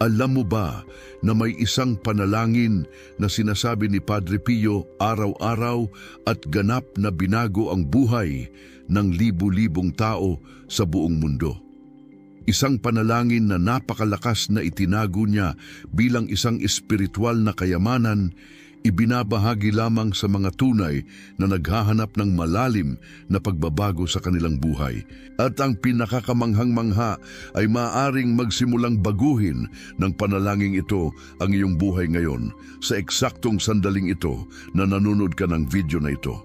Alam mo ba na may isang panalangin na sinasabi ni Padre Pio araw-araw at ganap na binago ang buhay ng libu-libong tao sa buong mundo? Isang panalangin na napakalakas na itinago niya bilang isang espiritual na kayamanan, ibinabahagi lamang sa mga tunay na naghahanap ng malalim na pagbabago sa kanilang buhay. At ang pinakakamanghang-mangha ay maaaring magsimulang baguhin ng panalangin ito ang iyong buhay ngayon sa eksaktong sandaling ito na nanonood ka ng video na ito.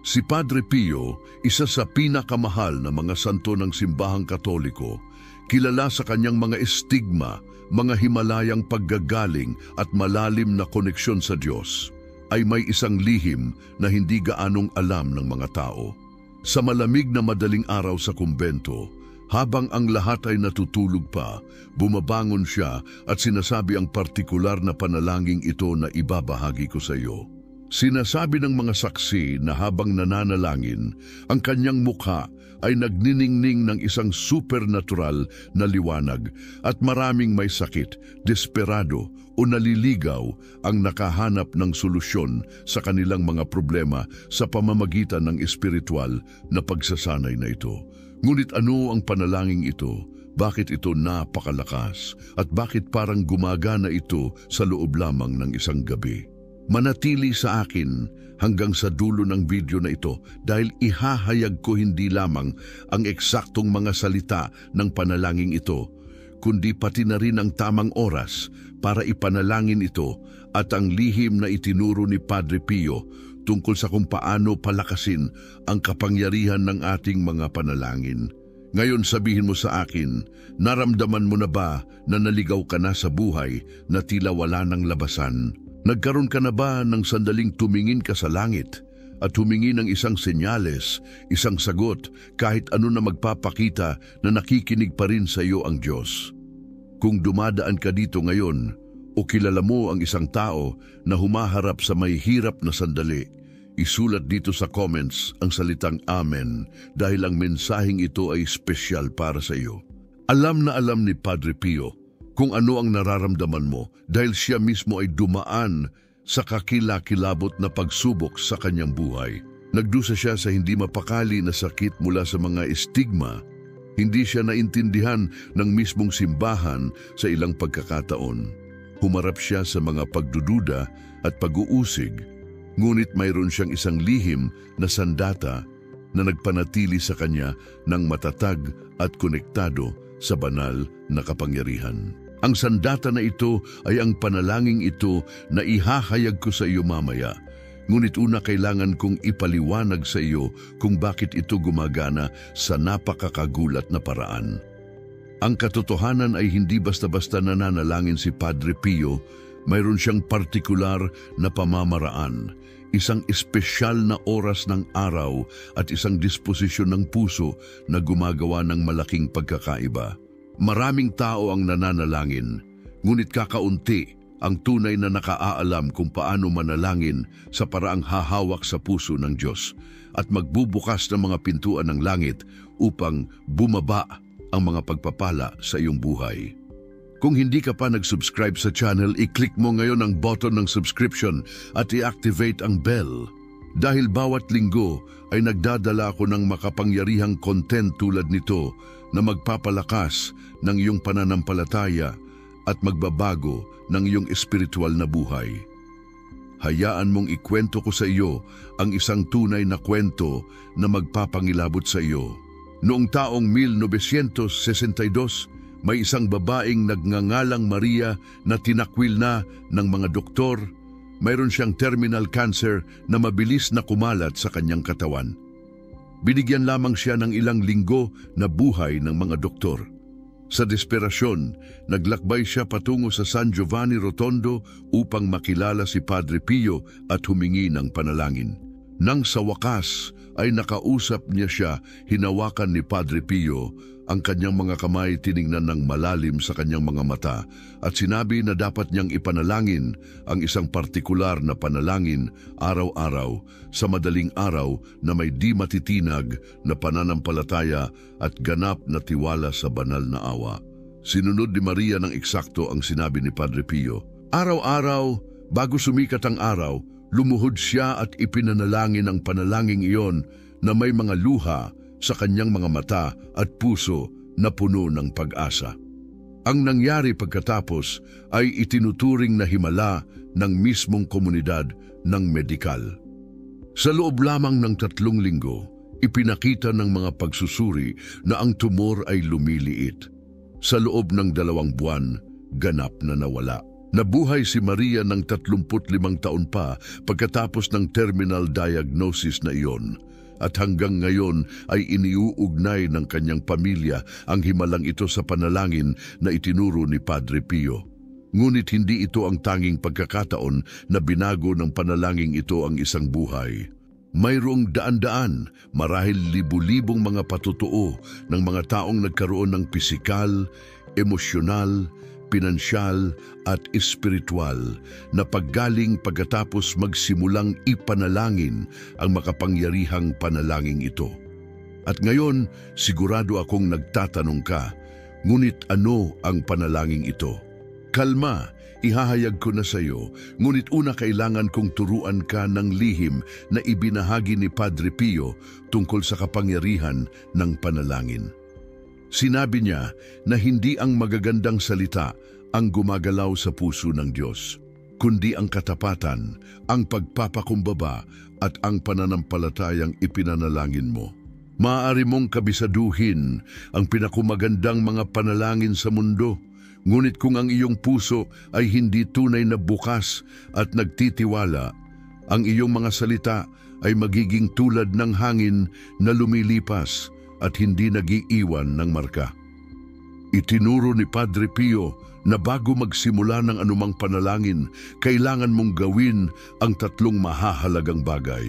Si Padre Pio, isa sa pinakamahal na mga santo ng simbahang Katoliko, kilala sa kanyang mga estigma, mga himalayang paggagaling at malalim na koneksyon sa Diyos, ay may isang lihim na hindi gaanong alam ng mga tao. Sa malamig na madaling araw sa kumbento, habang ang lahat ay natutulog pa, bumabangon siya at sinasabi ang partikular na panalangin ito na ibabahagi ko sa iyo. Sinasabi ng mga saksi na habang nananalangin, ang kanyang mukha ay nagniningning ng isang supernatural na liwanag at maraming may sakit, desperado o naliligaw ang nakahanap ng solusyon sa kanilang mga problema sa pamamagitan ng espiritual na pagsasanay na ito. Ngunit ano ang panalangin ito? Bakit ito napakalakas? At bakit parang gumagana ito sa loob lamang ng isang gabi? Manatili sa akin hanggang sa dulo ng video na ito dahil ihahayag ko hindi lamang ang eksaktong mga salita ng panalangin ito, kundi pati na rin ang tamang oras para ipanalangin ito at ang lihim na itinuro ni Padre Pio tungkol sa kung paano palakasin ang kapangyarihan ng ating mga panalangin. Ngayon sabihin mo sa akin, naramdaman mo na ba na naligaw ka na sa buhay na tila wala ng labasan? Nagkaroon ka na ba ng sandaling tumingin ka sa langit at humingi ng isang senyales, isang sagot, kahit ano na magpapakita na nakikinig pa rin sa iyo ang Diyos? Kung dumadaan ka dito ngayon o kilala mo ang isang tao na humaharap sa may hirap na sandali, isulat dito sa comments ang salitang Amen dahil ang mensaheng ito ay espesyal para sa iyo. Alam na alam ni Padre Pio kung ano ang nararamdaman mo dahil siya mismo ay dumaan sa kakilakilabot na pagsubok sa kanyang buhay. Nagdusa siya sa hindi mapakali na sakit mula sa mga estigma. Hindi siya naintindihan ng mismong simbahan sa ilang pagkakataon. Humarap siya sa mga pagdududa at pag-uusig, ngunit mayroon siyang isang lihim na sandata na nagpanatili sa kanya ng matatag at konektado sa banal na kapangyarihan. Ang sandata na ito ay ang panalangin ito na ihahayag ko sa iyo mamaya. Ngunit una kailangan kong ipaliwanag sa iyo kung bakit ito gumagana sa napakakagulat na paraan. Ang katotohanan ay hindi basta-basta nananalangin si Padre Pio, mayroon siyang partikular na pamamaraan, isang espesyal na oras ng araw at isang disposisyon ng puso na gumagawa ng malaking pagkakaiba. Maraming tao ang nananalangin, ngunit kakaunti ang tunay na nakaaalam kung paano manalangin sa paraang hahawak sa puso ng Diyos at magbubukas ng mga pintuan ng langit upang bumaba ang mga pagpapala sa iyong buhay. Kung hindi ka pa nag-subscribe sa channel, i-click mo ngayon ang button ng subscription at i-activate ang bell. Dahil bawat linggo ay nagdadala ako ng makapangyarihang content tulad nito na magpapalakas ng iyong pananampalataya at magbabago ng iyong espiritual na buhay. Hayaan mong ikwento ko sa iyo ang isang tunay na kwento na magpapangilabot sa iyo. Noong taong 1962, may isang babaeng nagngangalang Maria na tinakwil na ng mga doktor. Mayroon siyang terminal cancer na mabilis na kumalat sa kanyang katawan. Binigyan lamang siya ng ilang linggo na buhay ng mga doktor. Sa desperasyon, naglakbay siya patungo sa San Giovanni Rotondo upang makilala si Padre Pio at humingi ng panalangin. Nang sa wakas ay nakausap niya siya, hinawakan ni Padre Pio ang kanyang mga kamay, tiningnan ng malalim sa kanyang mga mata at sinabi na dapat niyang ipanalangin ang isang partikular na panalangin araw-araw sa madaling araw na may di matitinag na pananampalataya at ganap na tiwala sa banal na awa. Sinunod ni Maria ng eksakto ang sinabi ni Padre Pio. Araw-araw, bago sumikat ang araw, lumuhod siya at ipinanalangin ang panalangin iyon na may mga luha sa kanyang mga mata at puso na puno ng pag-asa. Ang nangyari pagkatapos ay itinuturing na himala ng mismong komunidad ng medikal. Sa loob lamang ng 3 linggo, ipinakita ng mga pagsusuri na ang tumor ay lumiliit. Sa loob ng 2 buwan, ganap na nawala. Nabuhay si Maria ng 35 taon pa pagkatapos ng terminal diagnosis na iyon. At hanggang ngayon ay iniuugnay ng kanyang pamilya ang himalang ito sa panalangin na itinuro ni Padre Pio. Ngunit hindi ito ang tanging pagkakataon na binago ng panalangin ito ang isang buhay. Mayroong daan-daan, marahil libu-libong mga patutuo ng mga taong nagkaroon ng pisikal, emosyonal, pinansyal at espiritual na paggaling pagkatapos magsimulang ipanalangin ang makapangyarihang panalangin ito. At ngayon, sigurado akong nagtatanong ka, ngunit ano ang panalangin ito? Kalma, ihahayag ko na sa iyo, ngunit una kailangan kong turuan ka ng lihim na ibinahagi ni Padre Pio tungkol sa kapangyarihan ng panalangin. Sinabi niya na hindi ang magagandang salita ang gumagalaw sa puso ng Diyos, kundi ang katapatan, ang pagpapakumbaba at ang pananampalatayang ipinanalangin mo. Maaari mong kabisaduhin ang pinakumagandang mga panalangin sa mundo, ngunit kung ang iyong puso ay hindi tunay na bukas at nagtitiwala, ang iyong mga salita ay magiging tulad ng hangin na lumilipas at hindi nag-iiwan ng marka. Itinuro ni Padre Pio na bago magsimula ng anumang panalangin, kailangan mong gawin ang 3 mahahalagang bagay.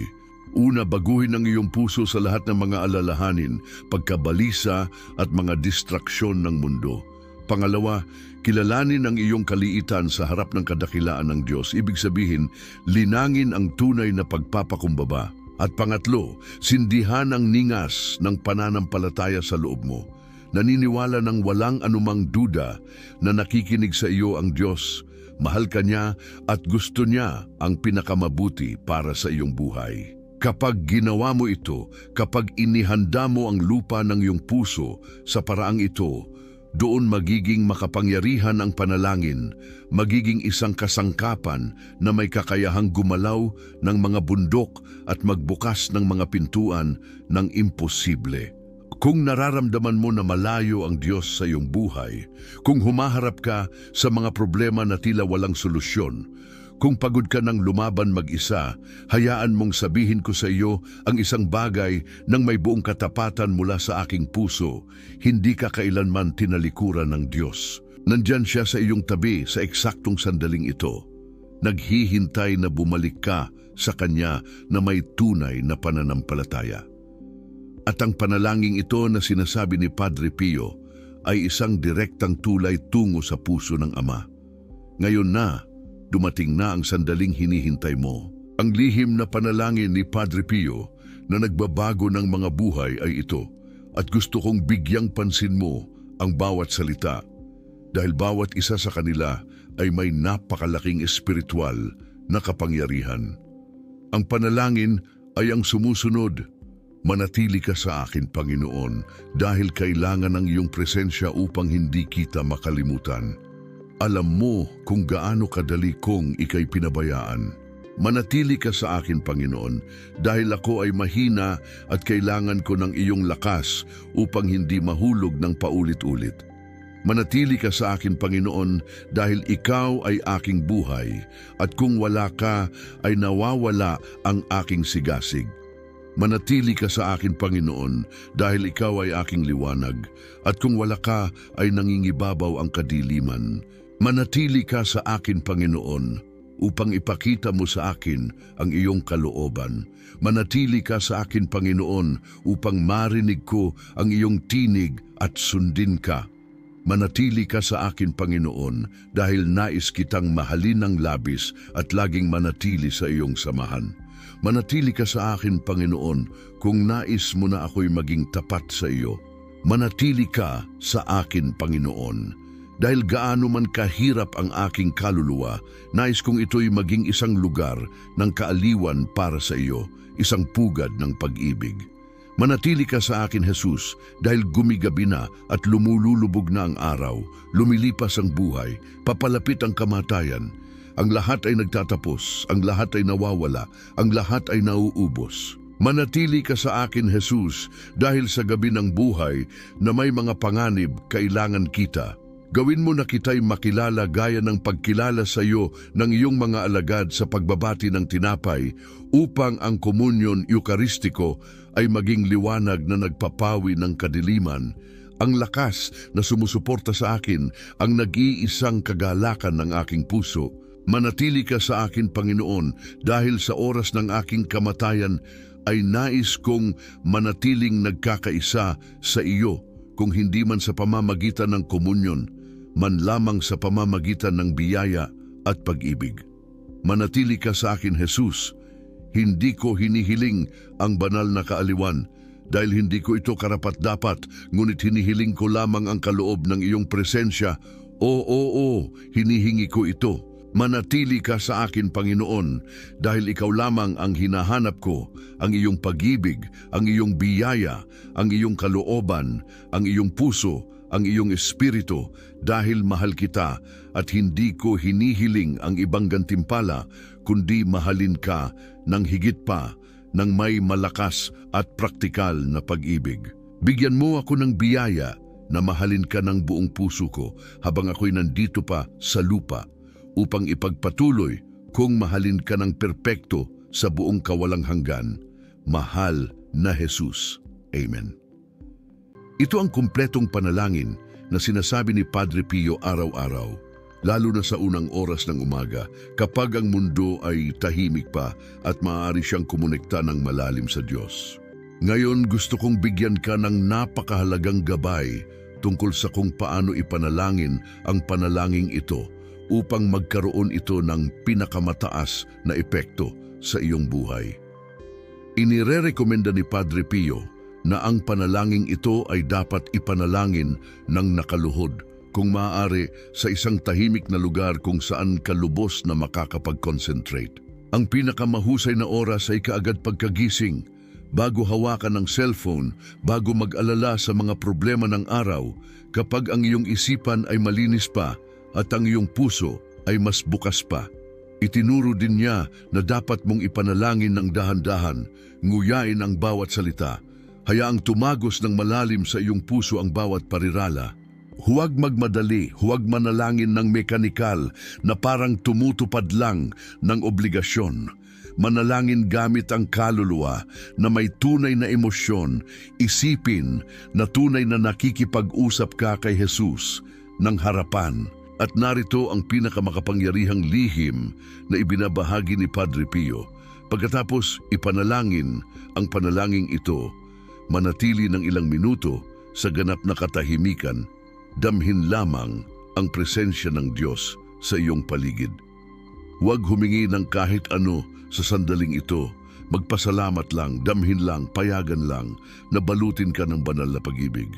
Una, baguhin ang iyong puso sa lahat ng mga alalahanin, pagkabalisa at mga distraksyon ng mundo. Pangalawa, kilalanin ang iyong kaliitan sa harap ng kadakilaan ng Diyos. Ibig sabihin, linangin ang tunay na pagpapakumbaba. At pangatlo, sindihan ang ningas ng pananampalataya sa loob mo. Naniniwala ng walang anumang duda na nakikinig sa iyo ang Diyos, mahal ka niya at gusto niya ang pinakamabuti para sa iyong buhay. Kapag ginawa mo ito, kapag inihanda mo ang lupa ng iyong puso sa paraang ito, doon magiging makapangyarihan ang panalangin, magiging isang kasangkapan na may kakayahang gumalaw ng mga bundok at magbukas ng mga pintuan ng imposible. Kung nararamdaman mo na malayo ang Diyos sa iyong buhay, kung humaharap ka sa mga problema na tila walang solusyon, kung pagod ka ng lumaban mag-isa, hayaan mong sabihin ko sa iyo ang isang bagay nang may buong katapatan mula sa aking puso. Hindi ka kailanman tinalikuran ng Diyos. Nandyan siya sa iyong tabi sa eksaktong sandaling ito. Naghihintay na bumalik ka sa Kanya na may tunay na pananampalataya. At ang panalangin ito na sinasabi ni Padre Pio ay isang direktang tulay tungo sa puso ng Ama. Ngayon na, dumating na ang sandaling hinihintay mo. Ang lihim na panalangin ni Padre Pio na nagbabago ng mga buhay ay ito, at gusto kong bigyang pansin mo ang bawat salita dahil bawat isa sa kanila ay may napakalaking espiritual na kapangyarihan. Ang panalangin ay ang sumusunod, manatili ka sa akin, Panginoon, dahil kailangan ng iyong presensya upang hindi kita makalimutan. Alam mo kung gaano kadali kong ika'y pinabayaan. Manatili ka sa akin, Panginoon, dahil ako ay mahina at kailangan ko ng iyong lakas upang hindi mahulog ng paulit-ulit. Manatili ka sa akin, Panginoon, dahil ikaw ay aking buhay, at kung wala ka ay nawawala ang aking sigasig. Manatili ka sa akin, Panginoon, dahil ikaw ay aking liwanag, at kung wala ka ay nangingibabaw ang kadiliman. Manatili ka sa akin, Panginoon, upang ipakita mo sa akin ang iyong kalooban. Manatili ka sa akin, Panginoon, upang marinig ko ang iyong tinig at sundin ka. Manatili ka sa akin, Panginoon, dahil nais kitang mahalin ng labis at laging manatili sa iyong samahan. Manatili ka sa akin, Panginoon, kung nais mo na ako'y maging tapat sa iyo. Manatili ka sa akin, Panginoon. Dahil gaano man kahirap ang aking kaluluwa, nais kong ito'y maging isang lugar ng kaaliwan para sa iyo, isang pugad ng pag-ibig. Manatili ka sa akin, Jesus, dahil gumigabi na at lumululubog na ang araw, lumilipas ang buhay, papalapit ang kamatayan. Ang lahat ay nagtatapos, ang lahat ay nawawala, ang lahat ay nauubos. Manatili ka sa akin, Jesus, dahil sa gabi ng buhay na may mga panganib kailangan kita. Gawin mo na kita'y makilala gaya ng pagkilala sa iyo ng iyong mga alagad sa pagbabati ng tinapay upang ang komunyon eukaristiko ay maging liwanag na nagpapawi ng kadiliman, ang lakas na sumusuporta sa akin, ang nag-iisang kagalakan ng aking puso. Manatili ka sa akin, Panginoon, dahil sa oras ng aking kamatayan ay nais kong manatiling nagkakaisa sa iyo, kung hindi man sa pamamagitan ng komunyon, man lamang sa pamamagitan ng biyaya at pag-ibig. Manatili ka sa akin, Jesus. Hindi ko hinihiling ang banal na kaaliwan dahil hindi ko ito karapat-dapat, ngunit hinihiling ko lamang ang kaloob ng iyong presensya. Oo, hinihingi ko ito. Manatili ka sa akin, Panginoon, dahil ikaw lamang ang hinahanap ko, ang iyong pag-ibig, ang iyong biyaya, ang iyong kalooban, ang iyong puso, ang iyong espiritu, dahil mahal kita at hindi ko hinihiling ang ibang gantimpala, kundi mahalin ka ng higit pa ng may malakas at praktikal na pag-ibig. Bigyan mo ako ng biyaya na mahalin ka ng buong puso ko habang ako'y nandito pa sa lupa, upang ipagpatuloy kung mahalin ka ng perpekto sa buong kawalang hanggan. Mahal na Jesus. Amen. Ito ang kumpletong panalangin na sinasabi ni Padre Pio araw-araw, lalo na sa unang oras ng umaga kapag ang mundo ay tahimik pa at maaari siyang kumonekta ng malalim sa Diyos. Ngayon gusto kong bigyan ka ng napakahalagang gabay tungkol sa kung paano ipanalangin ang panalangin ito upang magkaroon ito ng pinakamataas na epekto sa iyong buhay. Inirerekomenda ni Padre Pio na ang panalangin ito ay dapat ipanalangin ng nakaluhod, kung maaari sa isang tahimik na lugar kung saan ka lubos na makakapag-concentrate. Ang pinakamahusay na oras ay kaagad pagkagising, bago hawakan ng cellphone, bago mag-alala sa mga problema ng araw, kapag ang iyong isipan ay malinis pa at ang iyong puso ay mas bukas pa. Itinuro din niya na dapat mong ipanalangin ng dahan-dahan, nguyain ang bawat salita, hayaang tumagos ng malalim sa iyong puso ang bawat parirala. Huwag magmadali, huwag manalangin ng mekanikal na parang tumutupad lang ng obligasyon. Manalangin gamit ang kaluluwa na may tunay na emosyon, isipin na tunay na nakikipag-usap ka kay Jesus ng harapan. At narito ang pinakamakapangyarihang lihim na ibinabahagi ni Padre Pio. Pagkatapos ipanalangin ang panalangin ito, manatili ng ilang minuto sa ganap na katahimikan, damhin lamang ang presensya ng Diyos sa iyong paligid. Huwag humingi ng kahit ano sa sandaling ito. Magpasalamat lang, damhin lang, payagan lang na balutin ka ng banal na pag-ibig.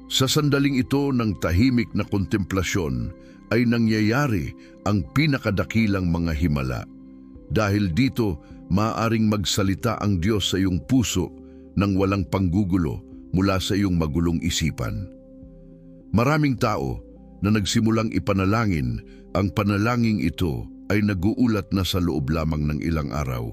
Sa sandaling ito ng tahimik na kontemplasyon ay nangyayari ang pinakadakilang mga himala. Dahil dito, maaaring magsalita ang Diyos sa iyong puso nang walang panggugulo mula sa iyong magulong isipan. Maraming tao na nagsimulang ipanalangin ang panalangin ito ay naguulat na sa loob lamang ng ilang araw,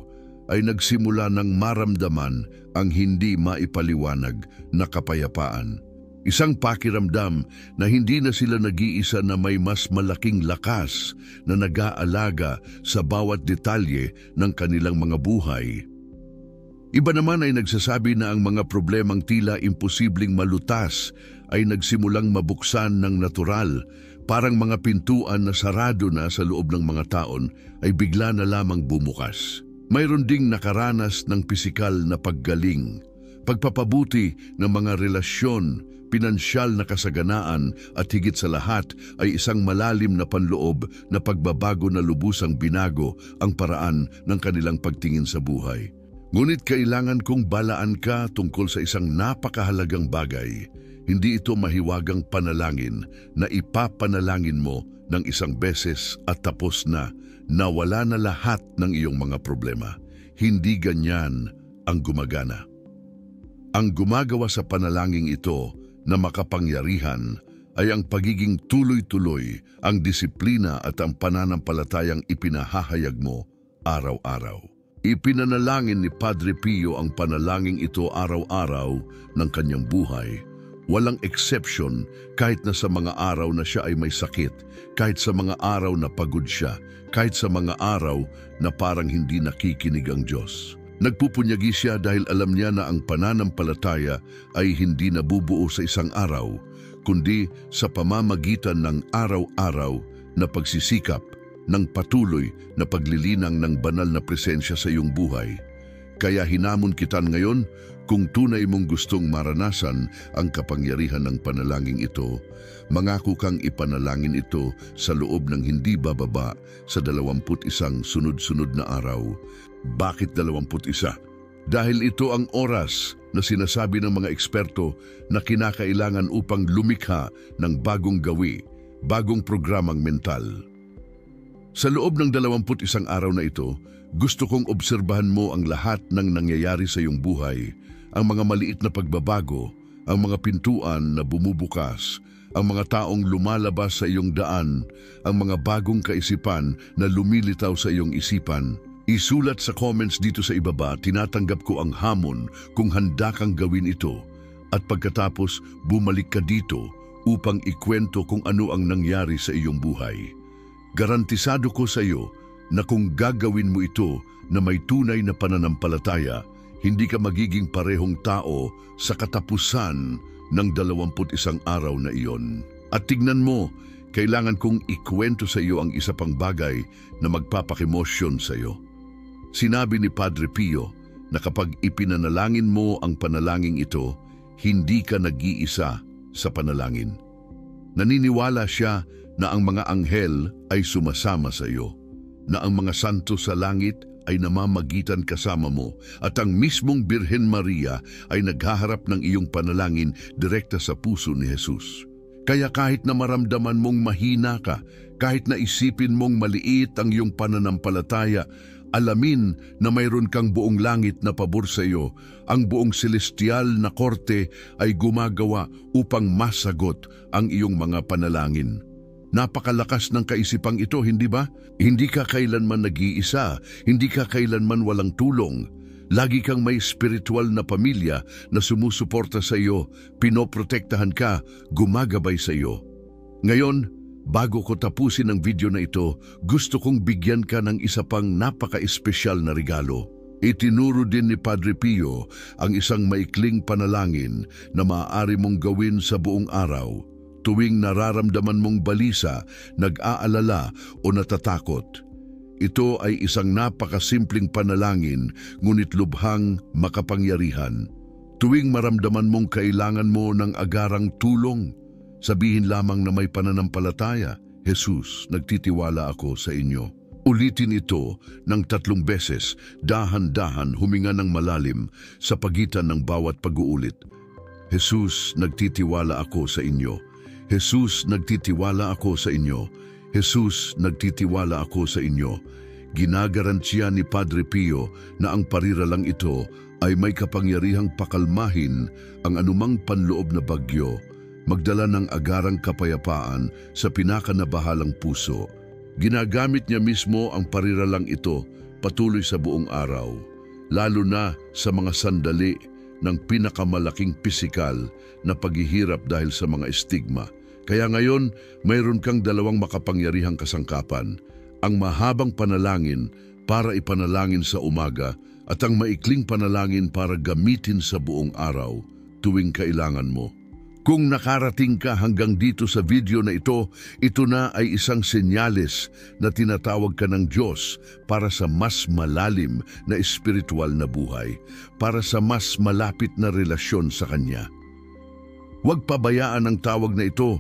ay nagsimula ng maramdaman ang hindi maipaliwanag na kapayapaan. Isang pakiramdam na hindi na sila nag-iisa, na may mas malaking lakas na nag-aalaga sa bawat detalye ng kanilang mga buhay. Iba naman ay nagsasabi na ang mga problemang tila imposibleng malutas ay nagsimulang mabuksan ng natural, parang mga pintuan na sarado na sa loob ng mga taon ay bigla na lamang bumukas. Mayroon ding nakaranas ng pisikal na paggaling, pagpapabuti ng mga relasyon, pinansyal na kasaganaan at higit sa lahat ay isang malalim na panloob na pagbabago na lubusang binago ang paraan ng kanilang pagtingin sa buhay. Ngunit kailangan kong balaan ka tungkol sa isang napakahalagang bagay. Hindi ito mahiwagang panalangin na ipapanalangin mo ng isang beses at tapos na nawala na lahat ng iyong mga problema. Hindi ganyan ang gumagana. Ang gumagawa sa panalangin ito na makapangyarihan ay ang pagiging tuloy-tuloy, ang disiplina at ang pananampalatayang ipinahahayag mo araw-araw. Ipinanalangin ni Padre Pio ang panalangin ito araw-araw ng kanyang buhay. Walang exception kahit na sa mga araw na siya ay may sakit, kahit sa mga araw na pagod siya, kahit sa mga araw na parang hindi nakikinig ang Diyos. Nagpupunyagi siya dahil alam niya na ang pananampalataya ay hindi nabubuo sa isang araw, kundi sa pamamagitan ng araw-araw na pagsisikap, ng patuloy na paglilinang ng banal na presensya sa iyong buhay. Kaya hinamon kitan ngayon, kung tunay mong gustong maranasan ang kapangyarihan ng panalangin ito, mangako kang ipanalangin ito sa loob ng hindi bababa sa 21 sunod-sunod na araw. Bakit 21? Dahil ito ang oras na sinasabi ng mga eksperto na kinakailangan upang lumikha ng bagong gawi, bagong programang mental. Sa loob ng 21 araw na ito, gusto kong obserbahan mo ang lahat ng nangyayari sa iyong buhay, ang mga maliit na pagbabago, ang mga pintuan na bumubukas, ang mga taong lumalabas sa iyong daan, ang mga bagong kaisipan na lumilitaw sa iyong isipan. Isulat sa comments dito sa ibaba, tinatanggap ko ang hamon kung handa kang gawin ito. At pagkatapos, bumalik ka dito upang ikwento kung ano ang nangyari sa iyong buhay. Garantisado ko sa iyo na kung gagawin mo ito na may tunay na pananampalataya, hindi ka magiging parehong tao sa katapusan ng 21 araw na iyon. At tignan mo, kailangan kong ikwento sa iyo ang isa pang bagay na magpapakemosyon sa iyo. Sinabi ni Padre Pio na kapag ipinanalangin mo ang panalangin ito, hindi ka nag-iisa sa panalangin. Naniniwala siya na ang mga anghel ay sumasama sa iyo, na ang mga santo sa langit ay namamagitan kasama mo, at ang mismong Birhen Maria ay naghaharap ng iyong panalangin direkta sa puso ni Jesus. Kaya kahit na maramdaman mong mahina ka, kahit na isipin mong maliit ang iyong pananampalataya, alamin na mayroon kang buong langit na pabor sa iyo. Ang buong celestial na korte ay gumagawa upang masagot ang iyong mga panalangin. Napakalakas ng kaisipang ito, hindi ba? Hindi ka kailanman nag-iisa, hindi ka kailanman walang tulong. Lagi kang may spiritual na pamilya na sumusuporta sa iyo, pinoprotektahan ka, gumagabay sa iyo. Ngayon, bago ko tapusin ang video na ito, gusto kong bigyan ka ng isa pang napaka-espesyal na regalo. Itinuro din ni Padre Pio ang isang maikling panalangin na maaari mong gawin sa buong araw. Tuwing nararamdaman mong balisa, nag-aalala o natatakot. Ito ay isang napakasimpleng panalangin, ngunit lubhang makapangyarihan. Tuwing maramdaman mong kailangan mo ng agarang tulong, sabihin lamang na may pananampalataya, Jesus, nagtitiwala ako sa inyo. Ulitin ito ng 3 beses, dahan-dahan huminga ng malalim sa pagitan ng bawat pag-uulit. Jesus, nagtitiwala ako sa inyo. Jesus, nagtitiwala ako sa inyo. Jesus, nagtitiwala ako sa inyo. Ginagarantiya ni Padre Pio na ang pariralang ito ay may kapangyarihang pakalmahin ang anumang panloob na bagyo, magdala ng agarang kapayapaan sa pinakanabahalang puso. Ginagamit niya mismo ang pariralang ito patuloy sa buong araw, lalo na sa mga sandali ng pinakamalaking pisikal na paghihirap dahil sa mga stigma. Kaya ngayon, mayroon kang 2 makapangyarihang kasangkapan, ang mahabang panalangin para ipanalangin sa umaga at ang maikling panalangin para gamitin sa buong araw tuwing kailangan mo. Kung nakarating ka hanggang dito sa video na ito na ay isang senyales na tinatawag ka ng Diyos para sa mas malalim na espiritual na buhay, para sa mas malapit na relasyon sa Kanya. Huwag pabayaan ang tawag na ito,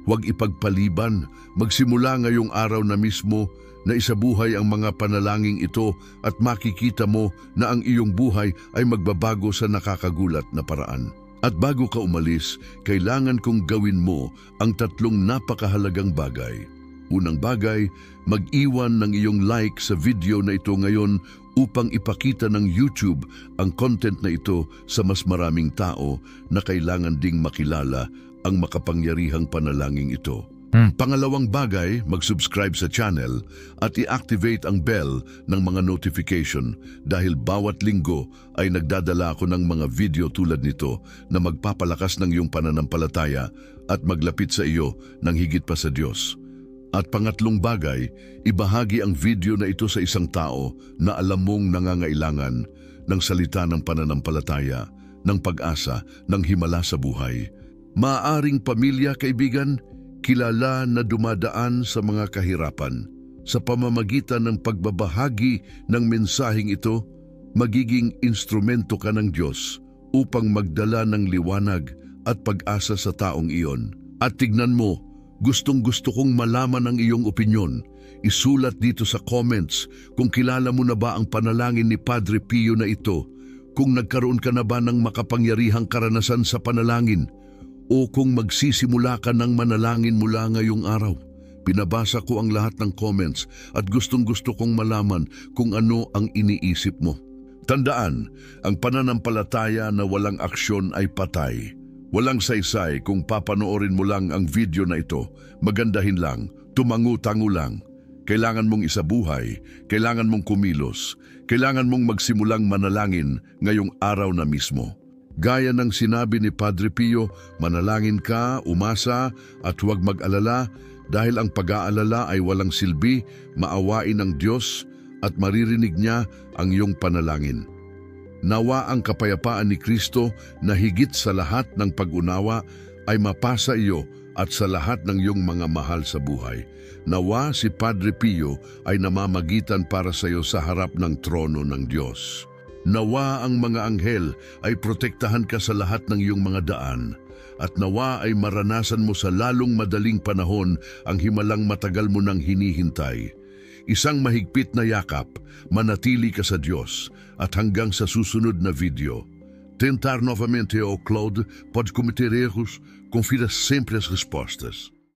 huwag ipagpaliban, magsimula ngayong araw na mismo na isabuhay ang mga panalangin ito at makikita mo na ang iyong buhay ay magbabago sa nakakagulat na paraan. At bago ka umalis, kailangan kong gawin mo ang 3 napakahalagang bagay. Unang bagay, mag-iwan ng iyong like sa video na ito ngayon upang ipakita ng YouTube ang content na ito sa mas maraming tao na kailangan ding makilala ang makapangyarihang panalangin ito. Pangalawang bagay, mag-subscribe sa channel at i-activate ang bell ng mga notification dahil bawat linggo ay nagdadala ako ng mga video tulad nito na magpapalakas ng iyong pananampalataya at maglapit sa iyo ng higit pa sa Diyos. At pangatlong bagay, ibahagi ang video na ito sa isang tao na alam mong nangangailangan ng salita ng pananampalataya, ng pag-asa, ng himala sa buhay. Maaaring pamilya, kaibigan, kilala na dumadaan sa mga kahirapan. Sa pamamagitan ng pagbabahagi ng mensaheng ito, magiging instrumento ka ng Diyos upang magdala ng liwanag at pag-asa sa taong iyon. At tignan mo, gustong-gusto kong malaman ang iyong opinyon. Isulat dito sa comments kung kilala mo na ba ang panalangin ni Padre Pio na ito, kung nagkaroon ka na ba ng makapangyarihang karanasan sa panalangin, o kung magsisimula ka ng manalangin mula ngayong araw. Pinabasa ko ang lahat ng comments at gustong-gusto kong malaman kung ano ang iniisip mo. Tandaan, ang pananampalataya na walang aksyon ay patay. Walang saysay kung papanoorin mo lang ang video na ito. Magandahin lang, tumangu-tangu lang. Kailangan mong isabuhay, kailangan mong kumilos, kailangan mong magsimulang manalangin ngayong araw na mismo. Gaya ng sinabi ni Padre Pio, manalangin ka, umasa at huwag mag-alala dahil ang pag-aalala ay walang silbi, maawain ng Diyos at maririnig niya ang iyong panalangin. Nawa ang kapayapaan ni Kristo na higit sa lahat ng pag-unawa ay mapasa iyo at sa lahat ng iyong mga mahal sa buhay. Nawa si Padre Pio ay namamagitan para sa iyo sa harap ng trono ng Diyos. Nawa ang mga anghel ay protektahan ka sa lahat ng iyong mga daan, at nawa ay maranasan mo sa lalong madaling panahon ang himalang matagal mo nang hinihintay. Isang mahigpit na yakap, manatili ka sa Diyos, at hanggang sa susunod na video. Tentar novamente o Claude, pode cometer erros, confira sempre as respostas.